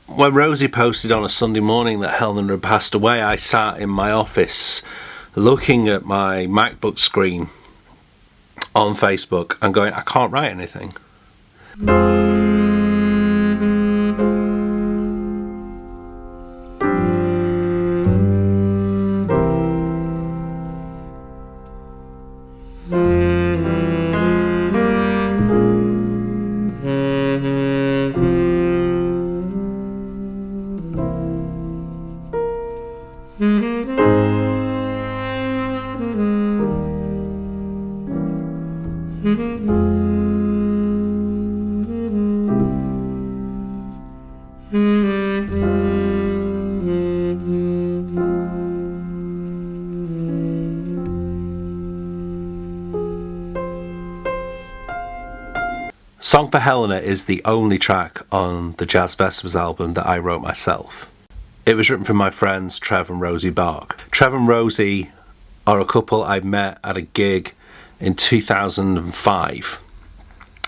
When Rosie posted on a Sunday morning that Helen had passed away, I sat in my office looking at my MacBook screen on Facebook and going, I can't write anything. Song for Helena is the only track on the Jazz Festivals album that I wrote myself. It was written for my friends Trev and Rosie Bark. Trev and Rosie are a couple I met at a gig in 2005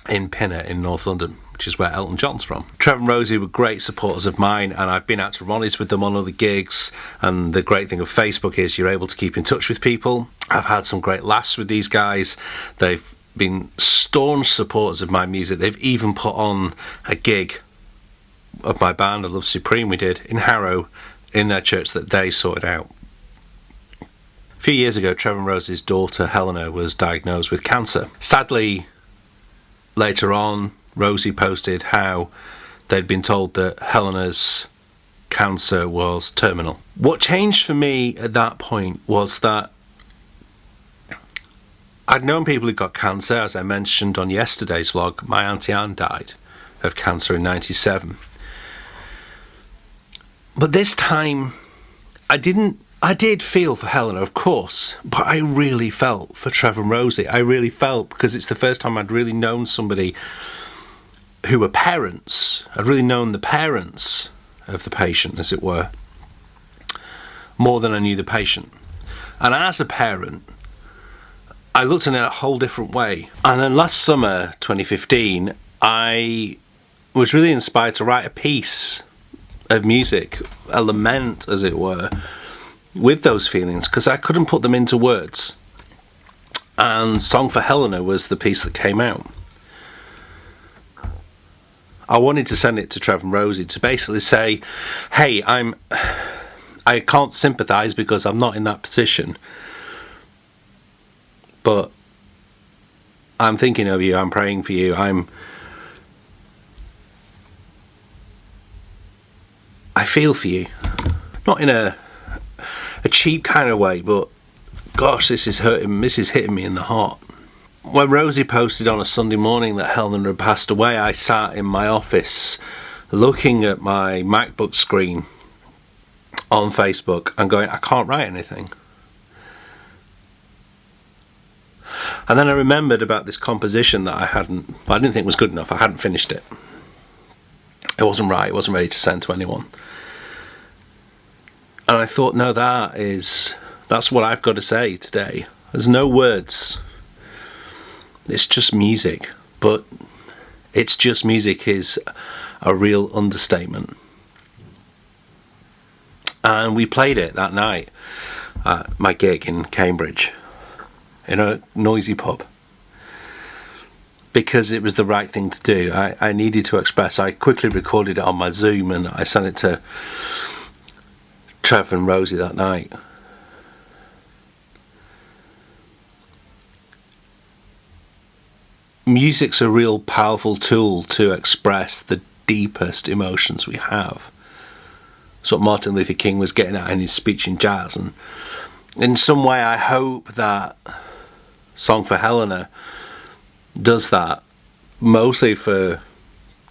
in Pinner in North London, which is where Elton John's from. Trev and Rosie were great supporters of mine, and I've been out to Ronnie's with them on other gigs, and the great thing of Facebook is you're able to keep in touch with people. I've had some great laughs with these guys. They've been staunch supporters of my music. They've even put on a gig of my band, A Love Supreme, we did in Harrow, in their church that they sorted out. A few years ago, Trevor and Rosie's daughter Helena was diagnosed with cancer. Sadly, later on, Rosie posted how they'd been told that Helena's cancer was terminal. What changed for me at that point was that I'd known people who got cancer. As I mentioned on yesterday's vlog, my Auntie Anne died of cancer in '97. But this time, I did feel for Helena, of course, but I really felt for Trevor and Rosie. I really felt, because it's the first time I'd really known somebody who were parents. I'd really known the parents of the patient, as it were, more than I knew the patient. And as a parent, I looked at it a whole different way. And then last summer, 2015, I was really inspired to write a piece of music, a lament, as it were, with those feelings, because I couldn't put them into words. And Song for Helena was the piece that came out. I wanted to send it to Trev and Rosie to basically say, hey, I can't sympathise because I'm not in that position, but I'm thinking of you, I'm praying for you, I feel for you. Not in a cheap kind of way, but gosh, this is hitting me in the heart. When Rosie posted on a Sunday morning that Helen had passed away, I sat in my office looking at my MacBook screen on Facebook and going, I can't write anything. And then I remembered about this composition that I didn't think was good enough. I hadn't finished it. It wasn't right, it wasn't ready to send to anyone. And I thought, no, that's what I've got to say today. There's no words. It's just music. But it's just music is a real understatement. And we played it that night at my gig in Cambridge, in a noisy pub, because it was the right thing to do. I needed to express. I quickly recorded it on my Zoom and I sent it to Trev and Rosie that night. Music's a real powerful tool to express the deepest emotions we have. That's what Martin Luther King was getting at in his speech in jazz, and in some way I hope that Song for Helena does that, mostly for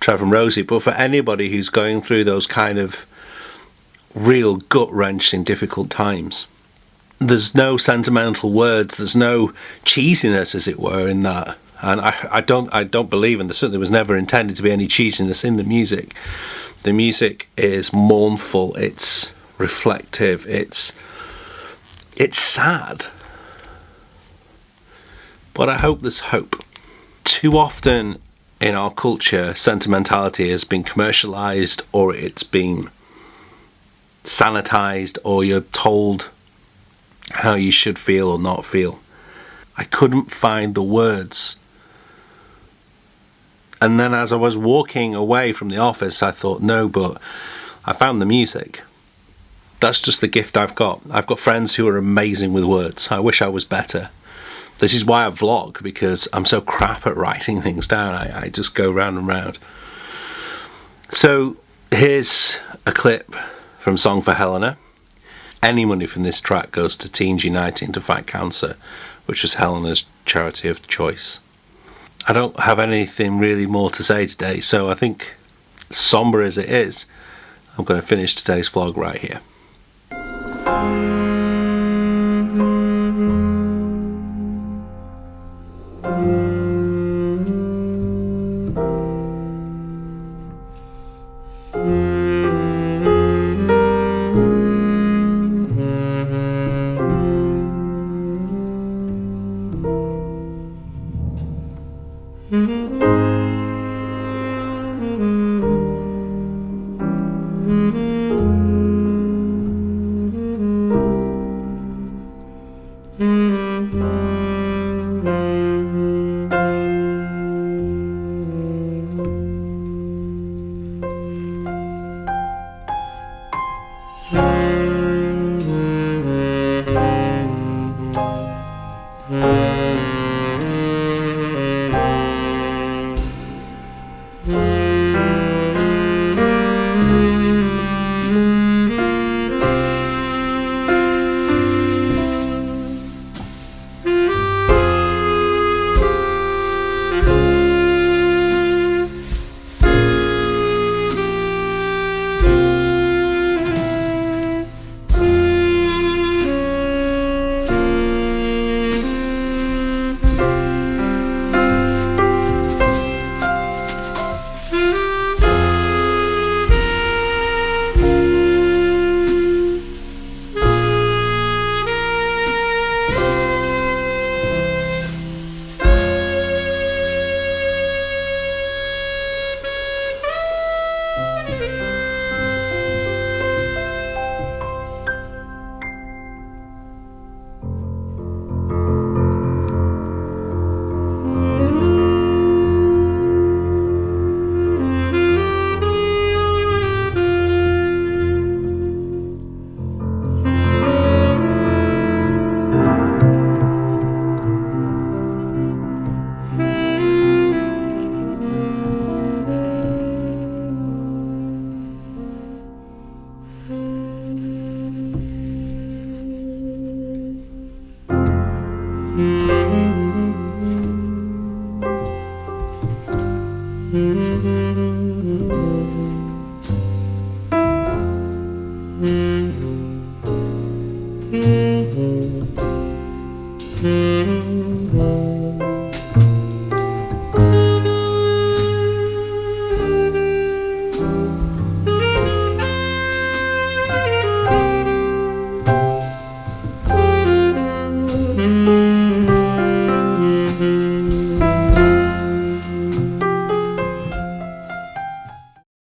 Trev and Rosie, but for anybody who's going through those kind of real gut-wrenching difficult times. There's no sentimental words, there's no cheesiness, as it were, in that. And I don't believe, and there certainly was never intended to be any cheesiness in the music. The music is mournful, it's reflective, it's sad. But I hope there's hope. Too often in our culture, sentimentality has been commercialized, or it's been sanitized, or you're told how you should feel or not feel. I couldn't find the words. And then as I was walking away from the office, I thought, no, but I found the music. That's just the gift I've got. I've got friends who are amazing with words. I wish I was better. This is why I vlog, because I'm so crap at writing things down. I just go round and round. So here's a clip from Song for Helena. Any money from this track goes to Teens Uniting to Fight Cancer, which was Helena's charity of choice. I don't have anything really more to say today, so I think, somber as it is, I'm going to finish today's vlog right here. Mm-hmm.